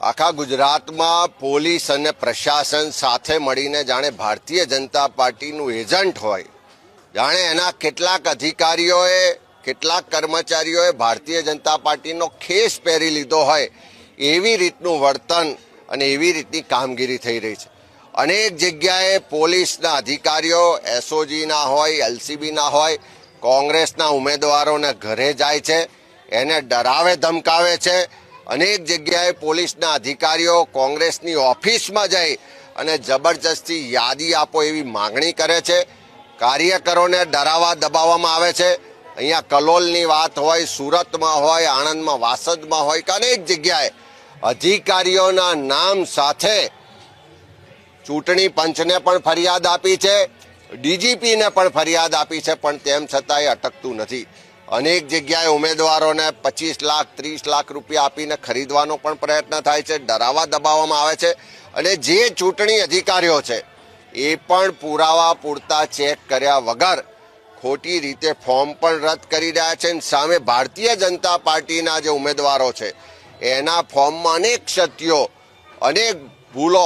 આખા ગુજરાતમાં પોલીસ અને પ્રશાસન સાથે મળીને જાણે ભારતીય જનતા પાર્ટીનું એજન્ટ હોય, જાણે એના કેટલાક અધિકારીઓએ કેટલાક કર્મચારીઓએ ભારતીય જનતા પાર્ટીનો ખેસ પહેરી લીધો હોય એવી રીતનું વર્તન અને એવી રીતની કામગીરી થઈ રહી છે। અનેક જગ્યાએ પોલીસના અધિકારીઓ એસઓજીના હોય, એલસીબીના હોય, કોંગ્રેસના ઉમેદવારોને ઘરે જાય છે, એને ડરાવે ધમકાવે છે। અનેક જગ્યાએ પોલીસના અધિકારીઓ કોંગ્રેસની ઓફિસમાં જઈ અને જબરજસ્તી યાદી આપો એવી માગણી કરે છે। કાર્યકરોને ડરાવવા દબાવવામાં આવે છે। અહીંયા કલોલની વાત હોય, સુરતમાં હોય, આણંદમાં, વાસદમાં હોય કે અનેક જગ્યાએ અધિકારીઓના નામ સાથે ચૂંટણી પંચને પણ ફરિયાદ આપી છે, ડીજીપીને પણ ફરિયાદ આપી છે, પણ તેમ છતાં એ અટકતું નથી। અનેક જગ્યાએ ઉમેદવારોને 25 લાખ 30 લાખ રૂપિયા આપીને ખરીદવાનો પણ પ્રયત્ન થાય છે, ડરાવવા દબાવવામાં આવે છે। અને જે ચૂંટણી અધિકારીઓ છે એ પણ પુરાવા પૂરતા ચેક કર્યા વગર ખોટી રીતે ફોર્મ પણ રદ કરી રહ્યા છે। સામે ભારતીય જનતા પાર્ટીના જે ઉમેદવારો છે એના ફોર્મમાં અનેક ક્ષતિઓ, અનેક ભૂલો